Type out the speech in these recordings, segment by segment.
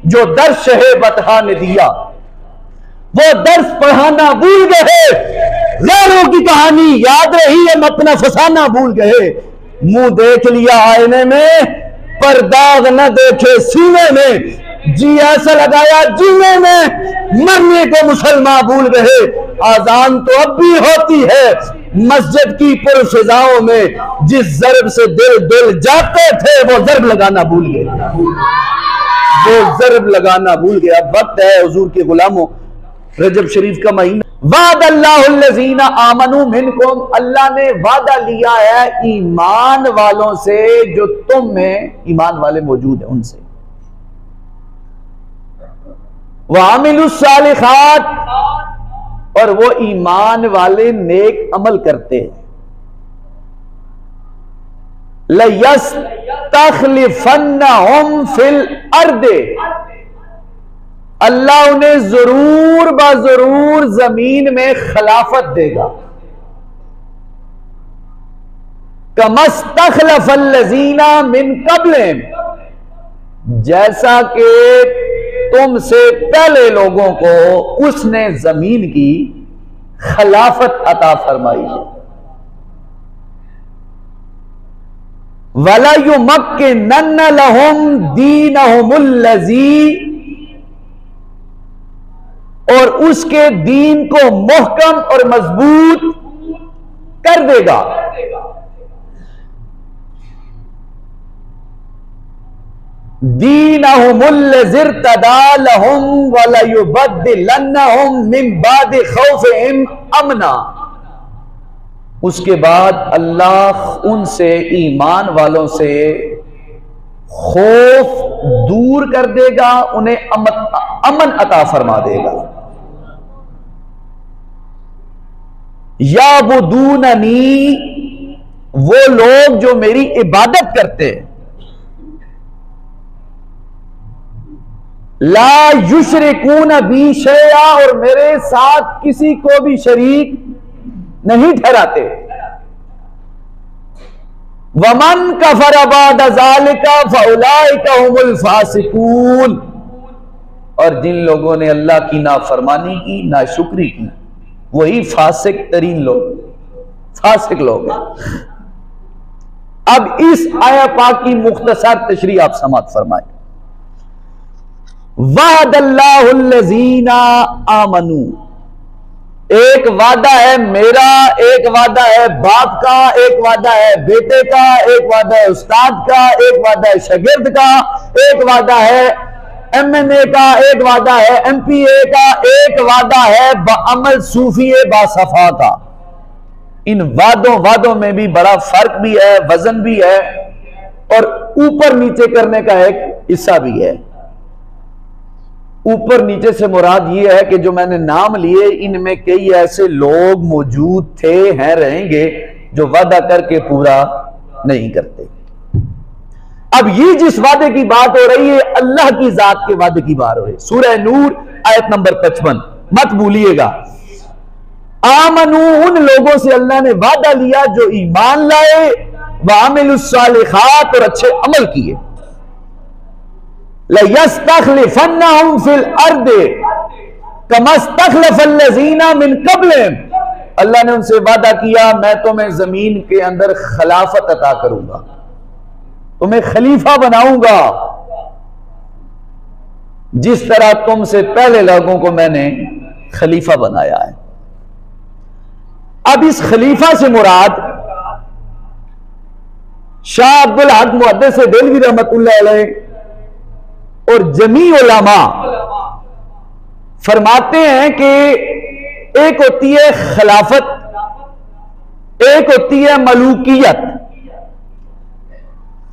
जो दर्श है बतहा ने दिया, वो दर्श पढ़ाना भूल गए, गैरों की कहानी याद रही, हम अपना फसाना भूल गए। मुंह देख लिया आईने में, पर दाग न देखे सीने में, जी ऐसा लगाया जीने में, मरने को मुसलमान भूल गए। आजान तो अब भी होती है मस्जिद की पुरफिजाओं में, जिस जरब से दिल दिल जाते थे वो जरब लगाना भूल गए, वो जरब लगाना भूल गया। अब वक्त है हुजूर के गुलामों, रजब शरीफ का महीना, वादल्लाहुल्लज़ीना आमनू मिनकुम, अल्लाह ने वादा लिया है ईमान वालों से, जो तुम में ईमान वाले मौजूद हैं उनसे, वामिलुस्सालिहात, और वो ईमान वाले नेक अमल करते हैं, लयस्तखलिफन्नहुम फिल अर्दे, अल्लाह उन्हें जरूर बाजरूर जमीन में खिलाफत देगा। कमस्तखलफल्लज़ीना मिन क़ब्लिहिम, जैसा कि तुमसे पहले लोगों को उसने जमीन की खिलाफत अता फरमाई है। वला युमक्किनन्ना लहुम दीनहुमुल्लज़ी, और उसके दीन को मुहकम और मजबूत कर देगा। दीनहुमुल्लज़ी इर्तदा लहुम वला युबद्दिलन्नहुम मिन बादि खौफिहिम अमना, उसके बाद अल्लाह उनसे, ईमान वालों से खौफ दूर कर देगा, उन्हें अमन अता फरमा देगा। याबुदूननी, वो लोग जो मेरी इबादत करते हैं, ला युशरिकून बी शैआ, और मेरे साथ किसी को भी शरीक नहीं ठहराते। वमन कफर बाद ज़ालिका फउलाइका हुमुल फासिकून, और जिन लोगों ने अल्लाह की नाफरमानी की, नाशुक्री की, वही फासिक तरीन लोग, फासिक लोग हैं। अब इस आया पाक की मुख्तसर तशरीह आप समाअत फरमाएं। वादल्लाहुल्लज़ीना आमनू, एक वादा है मेरा, एक वादा है बाप का, एक वादा है बेटे का, एक वादा है उस्ताद का, एक वादा है शागिर्द का, एक वादा है एमएनए का, एक वादा है एमपीए का, एक वादा है बाअमल सूफिए बासफा का। इन वादों में भी बड़ा फर्क भी है, वजन भी है, और ऊपर नीचे करने का एक हिस्सा भी है। ऊपर नीचे से मुराद ये है कि जो मैंने नाम लिए, इनमें कई ऐसे लोग मौजूद थे, हैं, रहेंगे, जो वादा करके पूरा नहीं करते। अब ये जिस वादे की बात हो रही है, अल्लाह की जात के वादे की बात हो रही है। सूरह नूर आयत नंबर 55, मत भूलिएगा। आमनू, उन लोगों से अल्लाह ने वादा लिया जो ईमान लाए, वामिलुस्सालिहात, और अच्छे अमल किए। लयस्तखलिफन्नहुम फिल अर्दे कमस्तखलफल्लज़ीना मिन क़ब्लिहिम, अल्लाह ने उनसे वादा किया मैं तुम्हें जमीन के अंदर खिलाफत अता करूंगा, तुम्हें खलीफा बनाऊंगा, जिस तरह तुमसे पहले लोगों को मैंने खलीफा बनाया है। अब इस खलीफा से मुराद शाह अब्दुल हक मुहद्दिस देलवी रहमतुल्लाह अलैह और जमी उलमा फरमाते हैं कि एक होती है खिलाफत, एक होती है मलूकियत।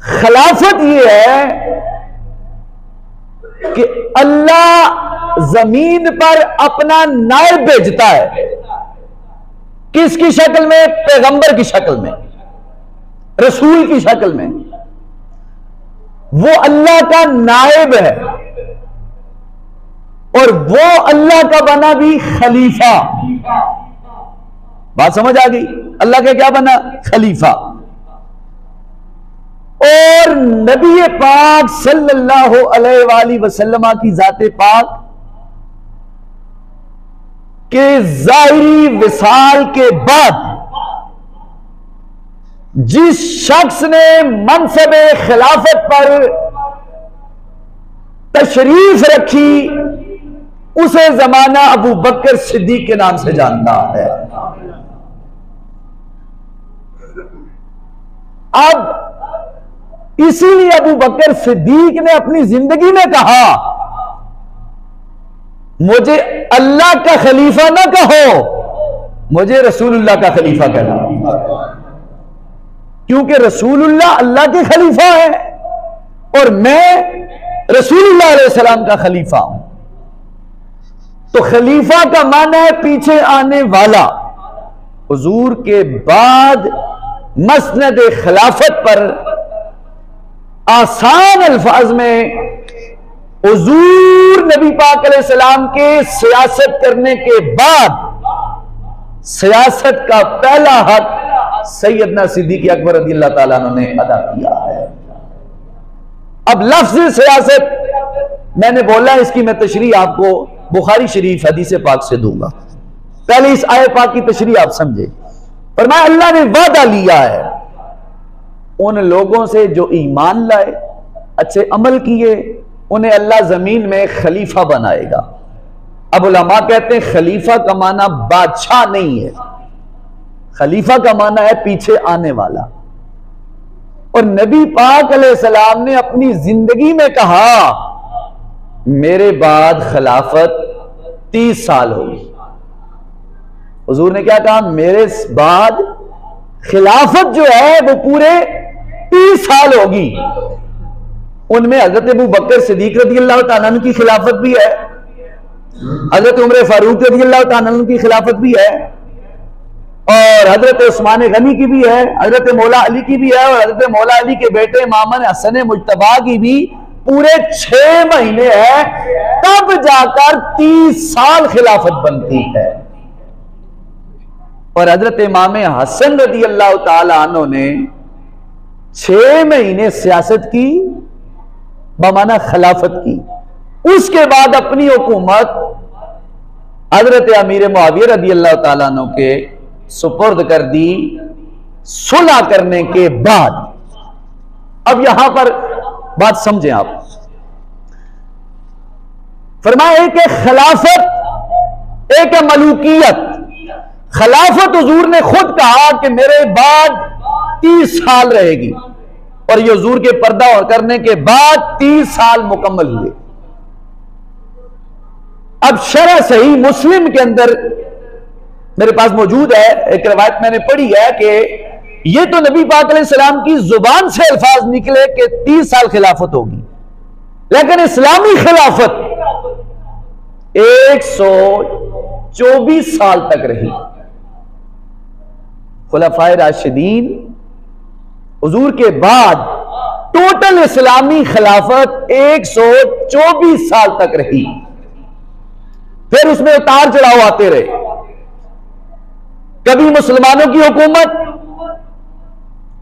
खिलाफत ये है कि अल्लाह जमीन पर अपना नायब भेजता है, किसकी शक्ल में? पैगंबर की शक्ल में, रसूल की शक्ल में। वो अल्लाह का नायब है और वो अल्लाह का बना भी खलीफा। बात समझ आ गई? अल्लाह का क्या बना? खलीफा। और नबी पाक सल्लल्लाहु अलैहि वसल्लम की जाते पाक के जाहिरी विसाल के बाद जिस शख्स ने मनसब खिलाफत पर तशरीफ रखी उसे जमाना अबू बकर सिद्दीक के नाम से जानता है। अब इसीलिए अबू बकर सिद्दीक ने अपनी जिंदगी में कहा, मुझे अल्लाह का खलीफा ना कहो, मुझे रसूलुल्लाह का खलीफा कहना, क्योंकि रसूलुल्लाह अल्लाह के खलीफा है और मैं रसूलुल्लाह अलैहिस्सलाम का खलीफा हूं। तो खलीफा का माना है पीछे आने वाला। हुजूर के बाद मसनद खिलाफत पर आसान अल्फाज में हुजूर नबी पाक अलैहिस्सलाम के सियासत करने के बाद सियासत का पहला हक सैयदना सिद्दीक अकबर रज़ियल्लाहु ताला अन्हु ने अदा किया है। अब लफ्ज़ सियासत मैंने बोला, इसकी मैं तशरीह आपको बुखारी शरीफ हदीस पाक से दूंगा। पहले इस आयत पाक की तशरीह आप समझे। फरमाया अल्लाह ने वादा लिया है उन लोगों से जो ईमान लाए, अच्छे अमल किए, उन्हें अल्लाह जमीन में खलीफा बनाएगा। अब उलमा कहते हैं खलीफा का माना बादशाह नहीं है, खलीफा का माना है पीछे आने वाला। और नबी पाक अलैहिस्सलाम ने अपनी जिंदगी में कहा मेरे बाद खिलाफत 30 साल होगी। हुजूर ने क्या कहा, मेरे बाद खिलाफत जो है वो पूरे 30 साल होगी। उनमें हजरत अबू बकर सिद्दीक रज़ियल्लाहु ताला अन्हु की खिलाफत भी है, हजरत उमर फारूक रज़ियल्लाहु ताला अन्हु की खिलाफत भी है, और हजरत उस्मान गनी की भी है, हजरत मौला अली की भी है, और हजरत मौला अली के बेटे मामन हसन मुज्तबा की भी पूरे 6 महीने है, तब जाकर 30 साल खिलाफत बनती है। और हजरत इमाम हसन रज़ियल्लाहु ताला अन्हु ने 6 महीने सियासत की, बमाना खिलाफत की। उसके बाद अपनी हुकूमत हजरत अमीर मुआविया रज़ियल्लाहु ताला अन्हु के सुपुर्द कर दी सुलह करने के बाद। अब यहां पर बात समझें आप। फरमाया एक है खिलाफत, एक है मलूकियत। खिलाफत हुजूर ने खुद कहा कि मेरे बाद 30 साल रहेगी, और ये हुजूर के पर्दा और करने के बाद 30 साल मुकम्मल हुए। अब शरह सही मुस्लिम के अंदर मेरे पास मौजूद है, एक रवायत मैंने पढ़ी है कि ये तो नबी पाक अलैहिस्सलाम की जुबान से अल्फाज निकले कि 30 साल खिलाफत होगी, लेकिन इस्लामी खिलाफत 124 साल तक रही। खुलफाए राशिदीन हुजूर के बाद टोटल इस्लामी खिलाफत 124 साल तक रही। फिर उसमें उतार चढ़ाव आते रहे, कभी मुसलमानों की हुकूमत,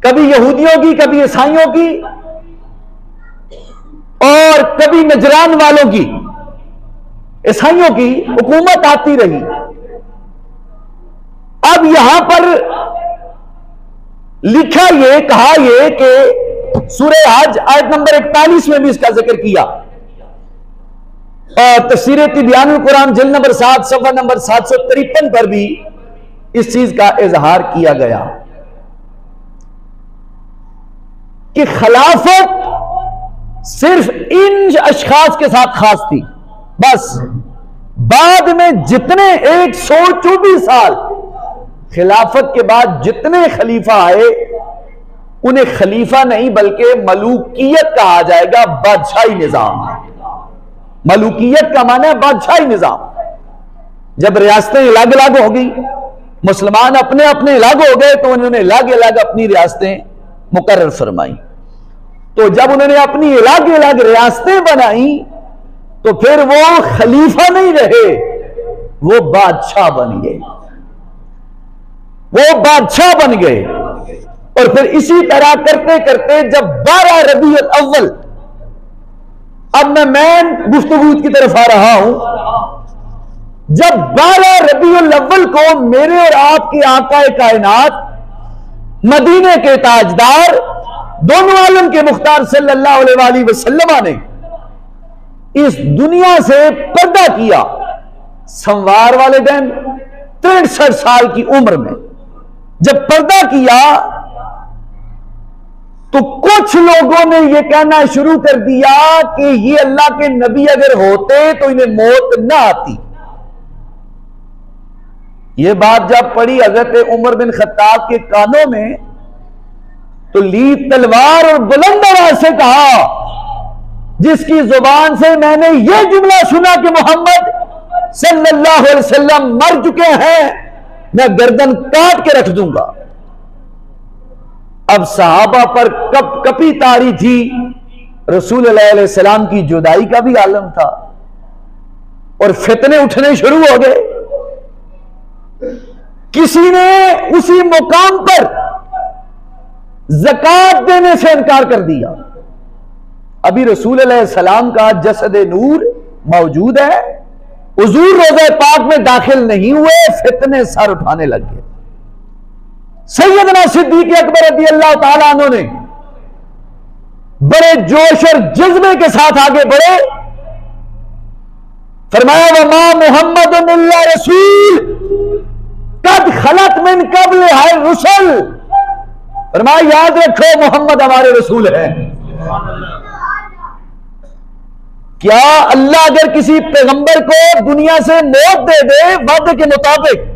कभी यहूदियों की, कभी ईसाइयों की, और कभी नजरान वालों की, ईसाइयों की हुकूमत आती रही। अब यहां पर लिखा ये, कहा ये कि सूरह हज आयत नंबर 41 में भी इसका जिक्र किया, और तफसीर तिबियानुल कुरान जिल्द नंबर 7 सफ़ा नंबर 753 पर भी इस चीज का इजहार किया गया कि खिलाफत सिर्फ इन अशखास के साथ खास थी बस। बाद में जितने 124 साल खिलाफत के बाद जितने खलीफा आए, उन्हें खलीफा नहीं बल्कि मलूकियत कहा जाएगा, बादशाही निजाम। मलूकियत का माना है बादशाही निजाम। जब रियासतें अलग अलग हो गई, मुसलमान अपने अपने अलग हो गए, तो उन्होंने अलग अलग अपनी रियासतें मुकर्रर फरमाई। तो जब उन्होंने अपनी अलग अलग रियासतें बनाई, तो फिर वो खलीफा नहीं रहे, वो बादशाह बन गए, वो बादशाह बन गए। और फिर इसी तरह करते करते जब 12 रबीउल अव्वल, अब मैं मेन गुफ्तगू की तरफ आ रहा हूं, जब 12 रबीउल अव्वल को मेरे और आपके आका कायनात, मदीने के ताजदार, दोनों आलम के मुख्तार सल्लल्लाहु अलैहि वसल्लम ने इस दुनिया से पर्दा किया, सोमवार वाले दिन 63 साल की उम्र में जब पर्दा किया, तो कुछ लोगों ने यह कहना शुरू कर दिया कि ये अल्लाह के नबी अगर होते तो इन्हें मौत ना आती। यह बात जब पड़ी हजरत उमर बिन खत्ताब के कानों में, तो ली तलवार और बुलंद आवाज से कहा, जिसकी जुबान से मैंने यह जुमला सुना कि मोहम्मद सल्लल्लाहु अलैहि वसल्लम मर चुके हैं, मैं गर्दन काट के रख दूंगा। अब सहाबा पर कप कपी तारी थी, रसूल अलैहि सलाम की जुदाई का भी आलम था और फितने उठने शुरू हो गए। किसी ने उसी मुकाम पर ज़कात देने से इनकार कर दिया। अभी रसूल अलैहि सलाम का जसद नूर मौजूद है, हुजूर रोज़े पाक में दाखिल नहीं हुए, फितने सर उठाने लग गए। सैयदना सिद्दीक़ अकबर रज़ियल्लाहु ताला अन्हु ने बड़े जोश और जज्बे के साथ आगे बढ़े, फरमाया वमा मुहम्मदुन इल्ला रसूल कद खलत मिन कब्ल है रुसल, फरमाया याद रखो मोहम्मद हमारे रसूल हैं। क्या अल्लाह अगर किसी पैगंबर को दुनिया से मौत दे दे वादे के मुताबिक,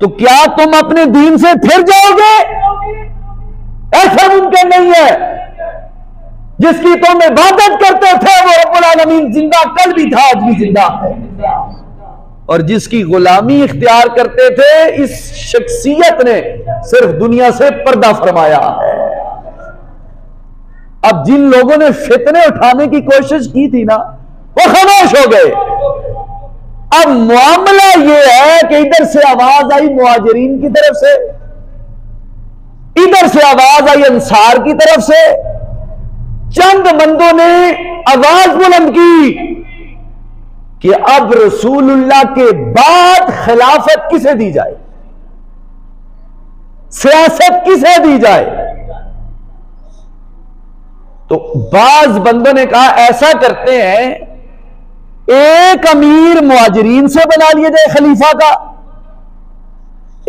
तो क्या तुम अपने दीन से फिर जाओगे? ऐसा मुमकिन नहीं है। जिसकी तुम इबादत करते थे वो रब्बुल आलमीन जिंदा कल भी था, आज भी जिंदा है, और जिसकी गुलामी इख्तियार करते थे, इस शख्सियत ने सिर्फ दुनिया से पर्दा फरमाया है। अब जिन लोगों ने फितने उठाने की कोशिश की थी ना, वो खामोश हो गए। अब मामला यह है कि इधर से आवाज आई मुहाजिरीन की तरफ से, इधर से आवाज आई अंसार की तरफ से। चंद बंदों ने आवाज बुलंद की कि अब रसूलुल्लाह के बाद खिलाफत किसे दी जाए, सियासत किसे दी जाए। तो बाज बंदों ने कहा ऐसा करते हैं, एक अमीर मुहाजिरीन से बना लिया जाए खलीफा का,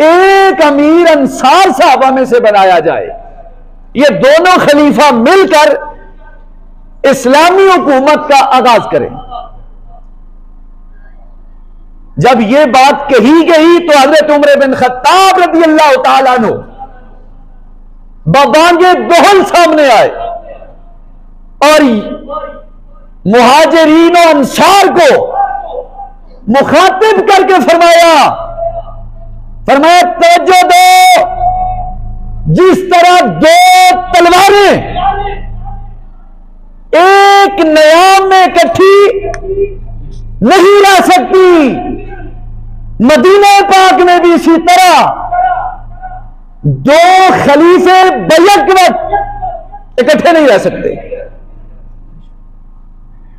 एक अमीर अंसार साहबा में से बनाया जाए, ये दोनों खलीफा मिलकर इस्लामी हुकूमत का आगाज करें। जब यह बात कही गई तो हजरत उमर बिन खत्ताब रज़ियल्लाहु ताला अन्हु बबांगे दोहल सामने आए और मुहाजिरीन और अंसार को मुखातिब करके फरमाया तवज्जो दो, जिस तरह दो तलवारें एक नयाम में इकट्ठी नहीं रह सकती, मदीना पाक में भी इसी तरह दो खलीफे बैक वक्त इकट्ठे नहीं रह सकते।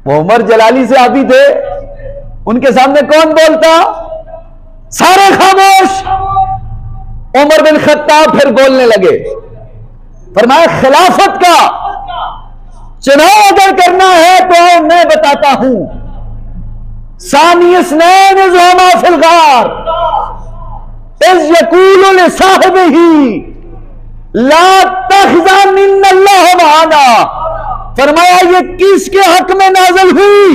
वो उमर जलाली से आती थे, उनके सामने कौन बोलता? सारे खामोश। उमर बिन खत्ताब फिर बोलने लगे, फरमाया खिलाफत का चुनाव अगर करना है तो मैं बताता हूं, सानी स्नैन ज़ुमा फिल गार इज़ यक़ूलु लिसाहिबिही ला तहज़न इन्नल्लाह मअना। फरमाया ये किसके हक में नाज़िल हुई?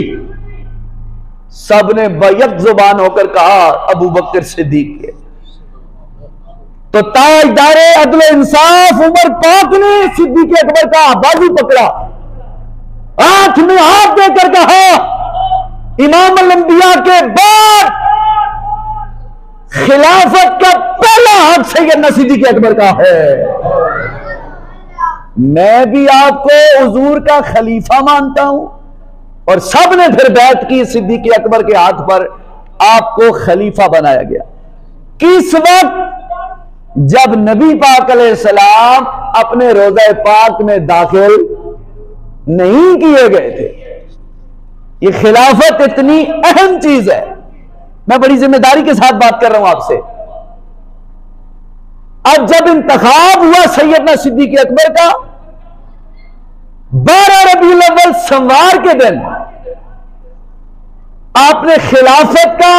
सबने बैक जुबान होकर कहा अबू बकर सिद्दीक के। तो ताजदारे अदल इंसाफ उमर पाक ने सिद्दीक अकबर का बाजू पकड़ा, हाथ में हाथ देकर कहा इमाम अल अंबिया के बाद खिलाफत का पहला हक सैयदना सिद्दीक अकबर का है। मैं भी आपको हुजूर का खलीफा मानता हूं। और सब ने फिर बैत की सिद्दीक अकबर के हाथ पर, आपको खलीफा बनाया गया। किस वक्त जब नबी पाक अलैहिस्सलाम अपने रोज़ा पाक में दाखिल नहीं किए गए थे। ये खिलाफत इतनी अहम चीज है, मैं बड़ी जिम्मेदारी के साथ बात कर रहा हूं आपसे। अब जब इंतखाब हुआ सैयदना सिद्दीक़ अकबर का 12 रबीउल अव्वल सोमवार के दिन, आपने खिलाफत का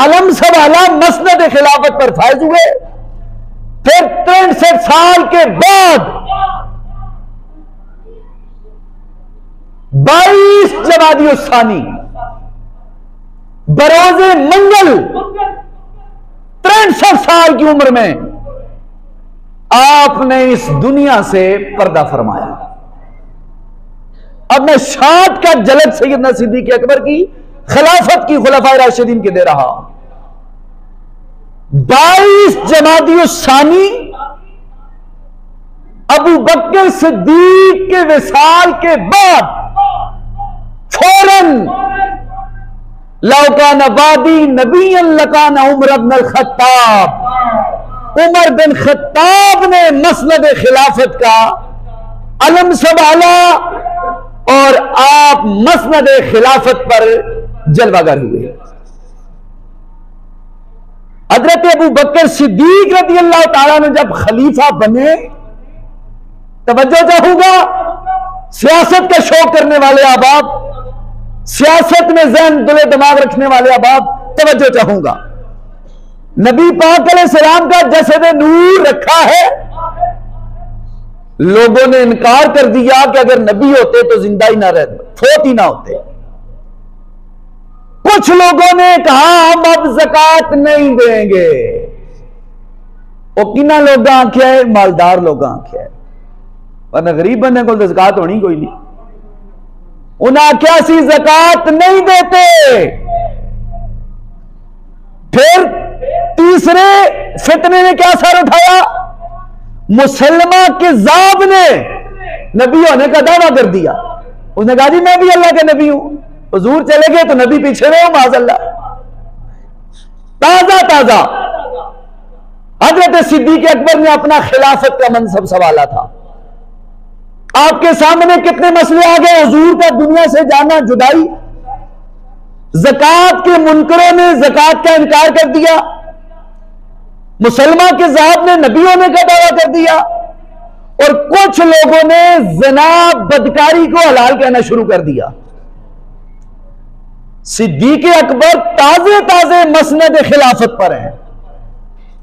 अलम सवाला मसनद खिलाफत पर फायज हुए। फिर 63 साल के बाद 22 जमादी उस्सानी बरोज़े मंगल 63 साल की उम्र में आपने इस दुनिया से पर्दा फरमाया। अब मैं शाद का झलक सैयदना सिद्दीक़ अकबर की खिलाफत की खुलफाए राशिदीन के दे रहा हूं। 22 जमादी उस्सानी अबू बकर सिद्दीक के विसाल के बाद फौरन लौकान आबादी नबीयन Lacan Umar bin Khattab, Umar bin Khattab ने मसनद खिलाफत का अलम संभाला और आप मसनद खिलाफत पर जलवागर हुए। हजरत अबू बकर सिद्दीक रज़ी अल्लाह ताला ने जब खलीफा बने, तवज्जो चाहूंगा, सियासत का शौक करने वाले अहबाब, सियासत में ज़हन दिले दिमाग रखने वाले अहबाब, तवज्जो चाहूंगा। नबी पाक अलैहिस्सलाम का जसद नूर रखा है। लोगों ने इनकार कर दिया कि अगर नबी होते तो जिंदा ही ना रहते, फोत ही ना होते। कुछ लोगों ने कहा हम अब ज़कात नहीं देंगे। वो किना लोग आंखें है, मालदार लोग आंखें है, वरना गरीब बंदे को तो ज़कात होनी कोई नहीं। उन्हें आख्या सी ज़कात नहीं देते। फिर तीसरे फितने ने क्या सर उठाया? मुसलमा के ज़ाब ने नबी होने का दावा कर दिया। उसने कहा जी मैं भी अल्लाह के नबी हूं। हुजूर चले गए तो नबी पीछे रहे, माज़अल्लाह। ताजा ताजा हजरत सिद्दीक़ अकबर ने अपना खिलाफत का मनसब संभाला था। आपके सामने कितने मसले आ गए। हुजूर का दुनिया से जाना, जुदाई, ज़कात के मुनकरों ने ज़कात का इनकार कर दिया, मुसलमान के ज़ाब ने नबी होने का दावा कर दिया, और कुछ लोगों ने ज़िना, बदकारी को हलाल कहना शुरू कर दिया। सिद्दीक़ अकबर ताजे ताजे मसनद खिलाफत पर हैं।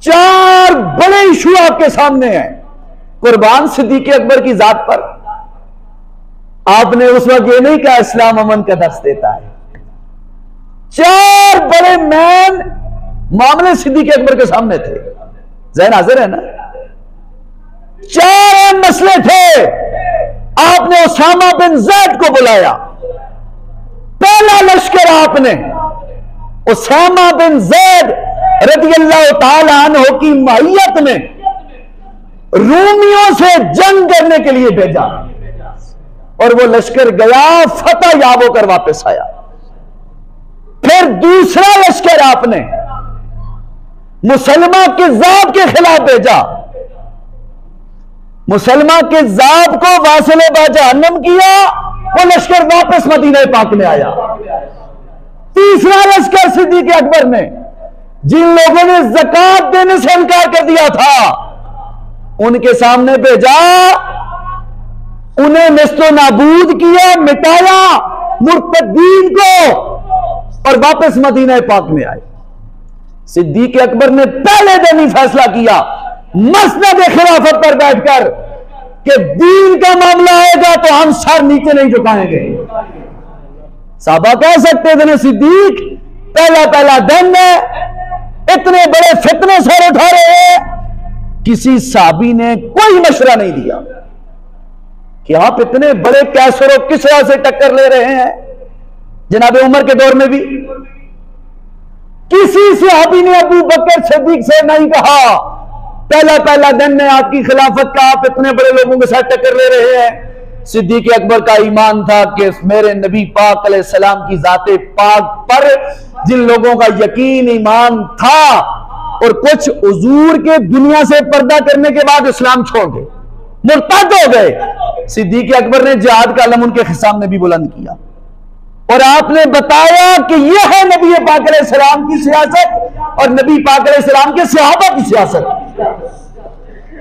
4 बड़े इशू आपके सामने हैं। कुर्बान सिद्दीक़ अकबर की जात पर आपने उस वक्त ये नहीं कहा इस्लाम अमन का दर्स देता है। 4 बड़े मैन मामले सिद्दीक़ अकबर के सामने थे। ज़हन हाजिर है ना? 4 मसले थे। आपने उसामा बिन ज़ैद को बुलाया। पहला लश्कर आपने उसामा बिन ज़ैद रज़ियल्लाहु ताला अन्हु की माहियत में रूमियों से जंग करने के लिए भेजा, और वो लश्कर गया, फतह याब होकर वापस आया। फिर दूसरा लश्कर आपने मुसलमान के ज़ाब के खिलाफ भेजा। मुसलमान के ज़ाब को वासिले बा जहन्नम किया, वो लश्कर वापस मदीना पाक में आया। तीसरा लश्कर सिद्दीक़ अकबर ने, जिन लोगों ने ज़कात देने से इनकार कर दिया था, उनके सामने भेजा, उन्हें निस्तो नाबूद किया, मिटाया मुर्तदीन को, और वापस मदीना पाक में आए। सिद्दीक़ अकबर ने पहले दिन ही फैसला किया मसनद खिलाफत पर बैठकर कि दीन का मामला आएगा तो हम सर नीचे नहीं झुकाएंगे। साहबा कह सकते थे ना, सिद्दीक पहला दिन है, इतने बड़े फितने सर उठा रहे हैं। किसी साहबी ने कोई मशवरा नहीं दिया कि आप इतने बड़े कैसर और किसरा से टक्कर ले रहे हैं। जनाब उमर के दौर में भी किसी सहाबी ने अबू बकर सिद्दीक से नहीं कहा पहला दिन है आपकी खिलाफत का, आप इतने बड़े लोगों के साथ टक्कर ले रहे हैं। सिद्दीक अकबर का ईमान था कि मेरे नबी पाक अलैहिस्सलाम की जाते पाक पर जिन लोगों का यकीन ईमान था, और कुछ हुजूर के दुनिया से पर्दा करने के बाद इस्लाम छोड़ गए, मुर्तद हो गए। सिद्दीक अकबर ने जिहाद का अलम उनके सामने भी बुलंद किया और आपने बताया कि यह है नबी पाक अलैहिस्सलाम की सियासत और नबी पाक अलैहिस्सलाम के सहाबा की सियासत।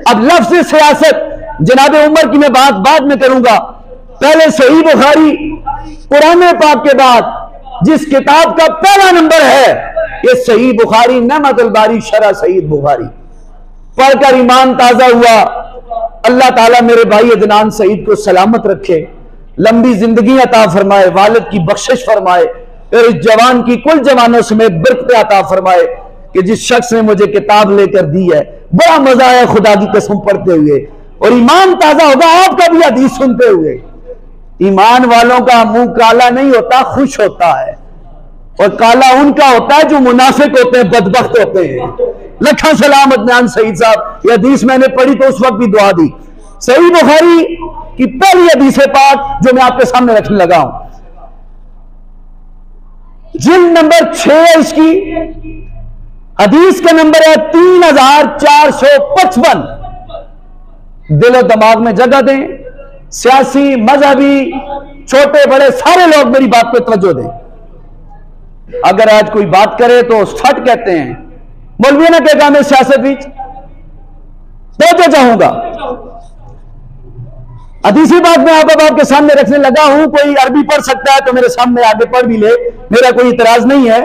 अब लफ्ज़ सियासत जनाब उमर की मैं बात बाद में करूंगा, पहले सही बुखारी कुरान पाक के बाद जिस किताब का पहला नंबर है ये सही बुखारी, नहमतुल बारी शरह सईद बुखारी, पढ़कर ईमान ताजा हुआ। अल्लाह ताला मेरे भाई अदनान सईद को सलामत रखे, लंबी जिंदगी अता फरमाए, वालिद की बख्शिश फरमाए और इस जवान की कुल जवानों समेत बरकत अता फरमाए कि जिस शख्स ने मुझे किताब लेकर दी है बड़ा मजा आया खुदा की कसम पढ़ते हुए, और ईमान ताजा होगा आपका भी हदीस सुनते हुए। ईमान वालों का मुंह काला नहीं होता, खुश होता है, और काला उनका होता है जो मुनाफिक होते हैं, बदबख्त होते हैं। लखा सलाम अदनान सईद साहब, ये हदीस मैंने पढ़ी तो उस वक्त भी दुआ दी। सही बुखारी की पहली हदीस पाक जो मैं आपके सामने रखने लगा हूं, जिल्द नंबर 6 है इसकी, हदीस का नंबर है 3455। दिलो दिमाग में जगह दें, सियासी मजहबी छोटे बड़े सारे लोग मेरी बात पे तवज्जो दें। अगर आज कोई बात करे तो फट कहते हैं, मौलवी ना कहेगा मैं सियासत बीच तो चाहूंगा। हदीसी बात में आपके सामने रखने लगा हूं, कोई अरबी पढ़ सकता है तो मेरे सामने आगे पढ़ भी ले, मेरा कोई इतराज नहीं है।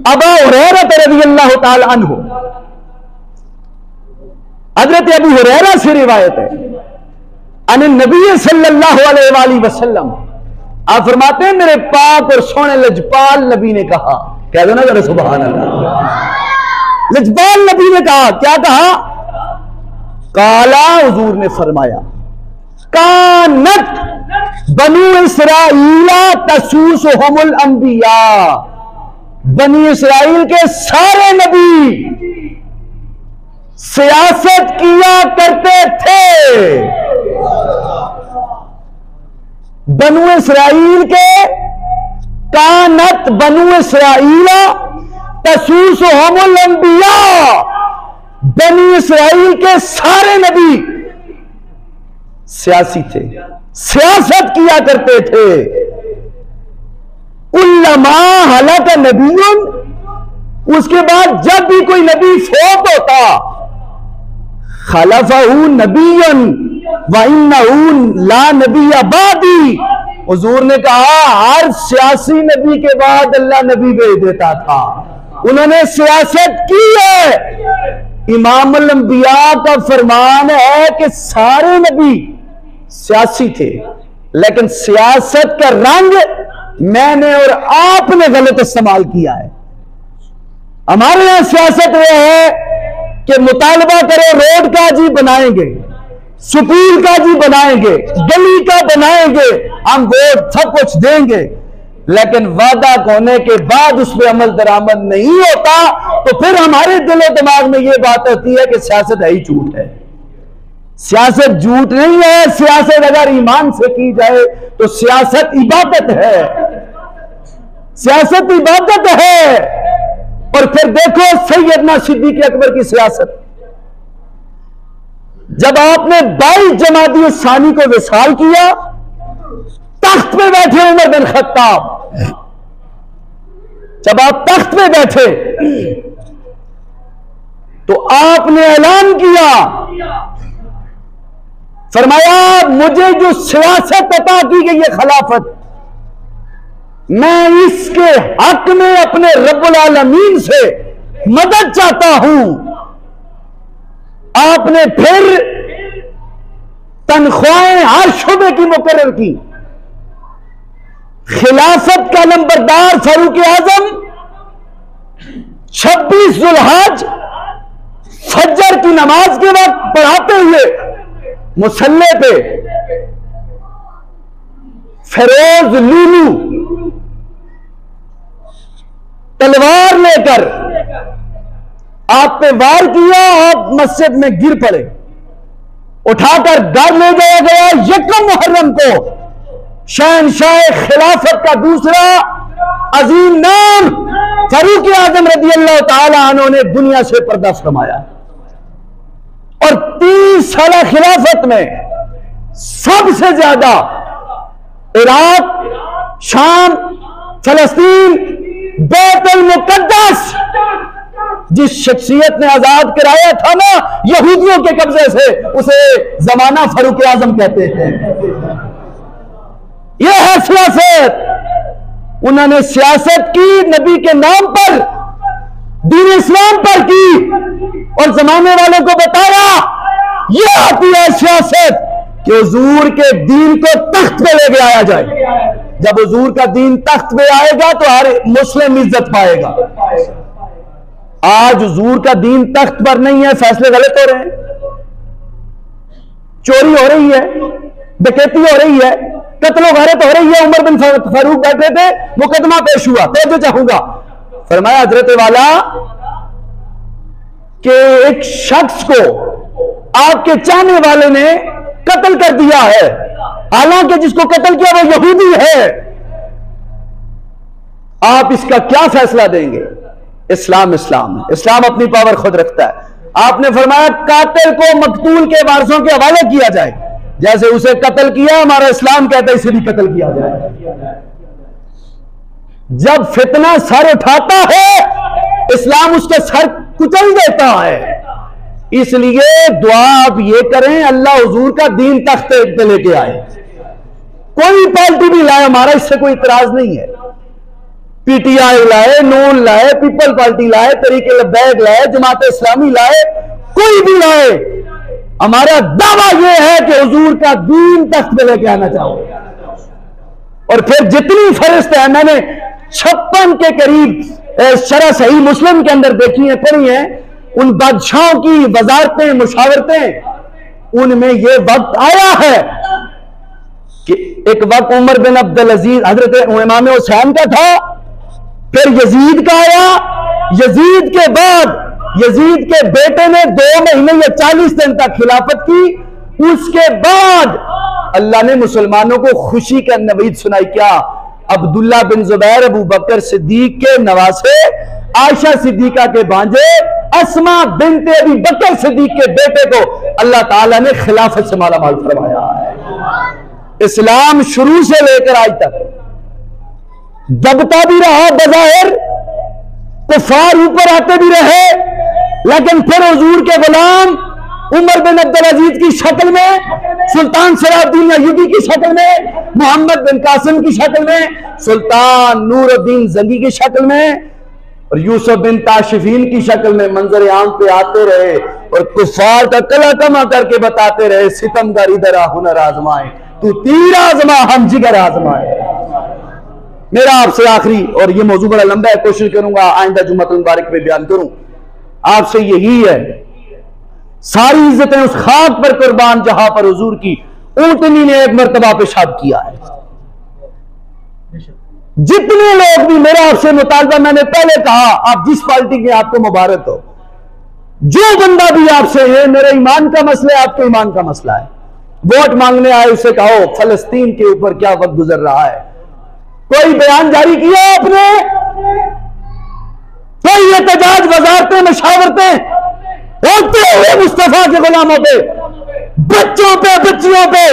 अबू हुरैरा रज़ियल्लाहु ताला अन्हु, हज़रत अबू हुरैरा से रिवायत है, अन नबी सल्लल्लाहु अलैहि वसल्लम, आप फरमाते हैं मेरे पाक और सोने लजपाल नबी ने कहा, कह दो ना जरा सुभान अल्लाह। लजपाल नबी ने कहा, क्या कहा? काला हुजूर ने फरमाया, कानत बनु इसराइला तसूसुहुमुल अंबिया, बनी इसराइल के सारे नबी सियासत किया करते थे। बनु इसराइल के, कानत बनु इसराइला तसूसुहुमुल अंबिया, बनी इसराइल के सारे नबी सियासी थे, सियासत किया करते थे। उल्लमा हलक नबीयुन, उसके बाद जब भी कोई नबी फोत होता, खलफहु नबीयुन व इन्नहु ला नबिय्य बादी, हुजूर ने कहा हर सियासी नबी के बाद अल्लाह नबी भेज देता था। उन्होंने सियासत की है। इमामुल अंबिया का फरमान है कि सारे नबी सियासी थे, लेकिन सियासत का रंग मैंने और आपने गलत इस्तेमाल किया है। हमारे यहां सियासत यह है कि मुतालबा करो, रोड का जी बनाएंगे, स्कूल का जी बनाएंगे, गली का बनाएंगे, हम वोट सब कुछ देंगे, लेकिन वादा होने के बाद उस पर अमल दरामद नहीं होता, तो फिर हमारे दिलो दिमाग में यह बात होती है कि सियासत है ही झूठ है। सियासत झूठ नहीं है, सियासत अगर ईमान से की जाए तो सियासत इबादत है, सियासत इबादत है। और फिर देखो सैयदना सिद्दीक अकबर की सियासत, जब आपने 22 जमादी सानी को विसाल किया, तख्त पे बैठे उमर बिन खत्ताब, जब आप तख्त पे बैठे तो आपने ऐलान किया, फरमाया मुझे जो सियासत अता की गई है खिलाफत, मैं इसके हक में अपने रब्बुल आलमीन से मदद चाहता हूं। आपने फिर तनख्वाहें हर शोबे की मुकर्रर की। खिलाफत का नंबरदार फारूक आजम 26 जुल्हज फजर की नमाज के वक्त पढ़ाते हुए मुसल्ले पे फिरोज लूलू तलवार लेकर आप पे वार किया, आप मस्जिद में गिर पड़े, उठाकर घर ले जाया गया। यकम मुहर्रम को शहनशाह खिलाफत का दूसरा अजीम नाम फारूक आजम रज़ी अल्लाह ताला अन्हु ने दुनिया से पर्दा फरमाया और 30 साल खिलाफत में सबसे ज्यादा इराक, शाम, फलस्तीन, बैतुल मुकद्दस जिस शख्सियत ने आजाद कराया था ना यहूदियों के कब्जे से, उसे जमाना फारूक आजम कहते हैं। यह है सियासत। उन्होंने सियासत की नबी के नाम पर, दीन इस्लाम पर की और जमाने वालों को बताया यह आती है सियासत कि हुजूर के दीन को तख्त पे लेके आया जाए। जब हुजूर का दीन तख्त पे आएगा तो हर मुस्लिम इज्जत पाएगा। आज हुजूर का दीन तख्त पर नहीं है, फैसले गलत हो रहे हैं, चोरी हो रही है, डकैती हो रही है, कत्लो गारत हो रही है। उमर बिन फारूक बैठे थे, मुकदमा पेश हुआ, तो चाहूंगा फरमाया हजरत वाला कि एक शख्स को आपके चाहने वाले ने कत्ल कर दिया है, हालांकि जिसको कत्ल किया वो यहूदी है, आप इसका क्या फैसला देंगे? इस्लाम इस्लाम है, इस्लाम अपनी पावर खुद रखता है। आपने फरमाया कातिल को मकतूल के वारसों के हवाले किया जाए, जैसे उसे कत्ल किया हमारा इस्लाम कहता है इसे भी कत्ल किया जाए। जब फितना सर उठाता है इस्लाम उसके सर कुचल देता है। इसलिए दुआ आप ये करें अल्लाह हुजूर का दीन तख्त पे लेके आए। कोई पार्टी भी लाए, हमारा इससे कोई इतराज नहीं है। पीटीआई लाए, नून लाए, पीपल पार्टी लाए, तरीके लब्बैक लाए, जमात इस्लामी लाए, कोई भी लाए, हमारा दावा यह है कि हुजूर का दीन तख्त पे लेके आना चाहो। और फिर जितनी फहरिस्त है, मैंने 56 के करीब शरह सही मुस्लिम के अंदर देखी है, पढ़ी है, उन बादशाहों की वजारतें, मुशावरतें, उनमें यह वक्त आया है कि एक वक्त उमर बिन अब्दुल अजीज हजरत इमाम हुसैन का था, फिर यजीद का आया, यजीद के बाद यजीद के बेटे ने 2 महीने या 40 दिन तक खिलाफत की। उसके बाद अल्लाह ने मुसलमानों को खुशी का नवीद सुनाई। क्या? अब्दुल्ला बिन जुबैर अबू बकर सिद्दीक के नवासे, आयशा सिद्दीका के भांजे, अस्मा बिनते अबी बकर सिद्दीक के बेटे को अल्लाह ताला ने खिलाफत से मालामाल फरमाया है। इस्लाम शुरू से लेकर आज तक दबता भी रहा, बज़ाहिर कुफार ऊपर आते भी रहे, लेकिन फिर हुजूर के गुलाम उमर बिन अब्दुल अजीज की शक्ल में, सुल्तान सलाहुद्दीन अय्यूबी की शक्ल में, मोहम्मद बिन कासिम की शक्ल में, सुल्तान नूरुद्दीन जंगी की शक्ल में और यूसुफ बिन ताशिफीन की शक्ल में मंजर आम पे आते रहे और कुफार का कला कमा करके बताते रहे, सितमगर इधर आ हुनर आजमाए, तू तीर आजमा हम जिगर आजमाए। मेरा आपसे आखिरी, और ये मौजू बड़ा लंबा है, कोशिश करूंगा आइंदा जुम्मतुल मुबारक में बयान करूं, आपसे यही है, सारी इज्जतें उस खाक पर कुर्बान जहां पर हुजूर की ऊंटनी ने एक मर्तबा पेशाब किया है। जितने लोग भी, मेरा आपसे मुतालबा, मैंने पहले कहा, आप जिस पार्टी के आपको मुबारक हो, जो बंदा भी आपसे है, मेरे ईमान का मसला है, आपके ईमान का मसला है, वोट मांगने आए उसे कहो फलस्तीन के ऊपर क्या वक्त गुजर रहा है। कोई बयान जारी किया आपने? कोई एहतजाज, वजारतें, मशावरतें होते हुए मुस्तफा के गुलामों पे, बच्चों पे, बच्चियों पे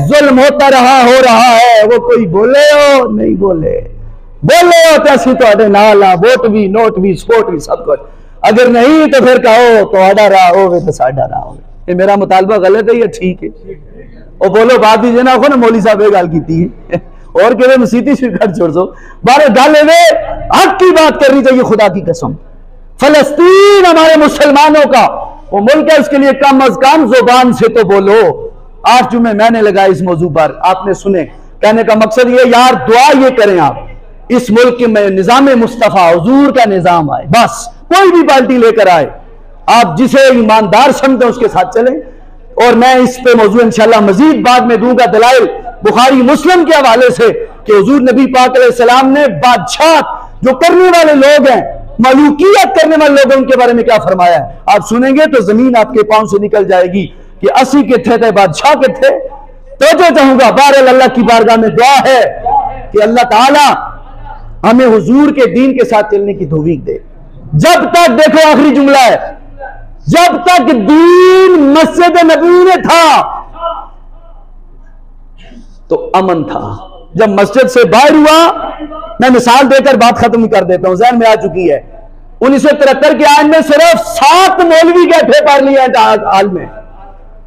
जुल्म होता रहा, हो रहा है, वो कोई बोले हो नहीं बोले, बोले हो तो असि तो नाला, वोट भी, नोट भी, स्पोर्ट भी, सब कुछ, अगर नहीं तो फिर कहो तो आडा रहा हो तो साडा रहा हो। ये मेरा मुतालबा गलत है या ठीक है? और बोलो बात दीजिए ना, ना मौली साहब गल की और के मसीती स्वीकार छोड़ दो, बारे गल हक की बात करनी चाहिए। खुदा की कसम, फलस्तीन हमारे मुसलमानों का वो मुल्क है, उसके लिए कम अज कम जुबान से तो बोलो। 8 जुमे मैंने लगाए इस मौजू पर, आपने सुने। कहने का मकसद ये, यार दुआ ये करें आप, इस मुल्क में निजाम मुस्तफा हुजूर का निजाम आए, बस कोई भी पार्टी लेकर आए, आप जिसे ईमानदार समझते उसके साथ चलें। और मैं इस पे मौजू इंशाल्लाह मजीद बाद में दूंगा दलाइल बुखारी मुस्लिम के हवाले से कि हुजूर नबी पाक अलैहिस्सलाम ने बादशाह जो करने वाले लोग हैं, मलूकियत करने वाले लोगों के बारे में क्या फरमाया है, आप सुनेंगे तो जमीन आपके पांव से निकल जाएगी कि 80 के थे बादशाह के थे। तो जो चाहूंगा, बहरहाल अल्लाह की बारगाह में दुआ है कि अल्लाह ताला हमें हुजूर के दीन के साथ चलने की तौफीक दे। जब तक, देखो आखिरी जुमला है, जब तक दीन मस्जिद नबी में था तो अमन था। जब मस्जिद से बाहर हुआ, मैं मिसाल देकर बात खत्म कर देता हूं, ज़हन में आ चुकी है। 1973 के आयन में सिर्फ 7 मौलवी गए थे पार्लियामेंट हाल में,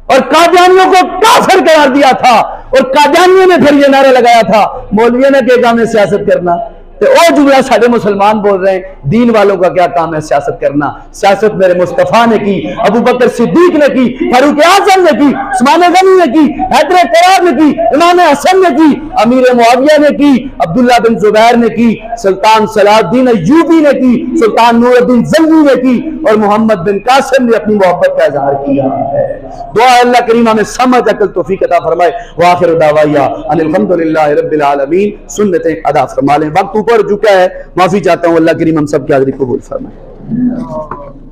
और कादियानियों को काफिर करार दिया था, और कादियानियों ने फिर ये नारा लगाया था, मौलवियों ने क्या काम है सियासत करना। तो वो जुमला साढ़े मुसलमान बोल रहे हैं, दीन वालों का क्या काम है सियासत करना। सियासत मेरे मुस्तफा ने की, अबू बकर सिद्दीक ने की, फारूक आजम ने की, उस्मान गनी ने की, हैदर करार ने की, इमाम हसन ने की, अमीर मुआविया ने की, अब्दुल्ला बिन जुबैर ने की, सुल्तान सलाहुद्दीन अय्यूबी ने की, सुल्तान नूरुद्दीन ज़ंगी ने की, और मोहम्मद बिन कासिम ने अपनी मोहब्बत का इजहार किया है। दुआ अल्लाह करीम हमें समझ अकल तौफीक अता फरमाए। व आखिर दावाया अनिल हम्दुलिल्लाहि रब्बिल आलमीन। सुन्नतें अदा फरमा लें। वक्त ऊपर चुका है, माफी चाहता हूँ। अल्लाह करीम हम सब की हाज़िरी कबूल फरमाए।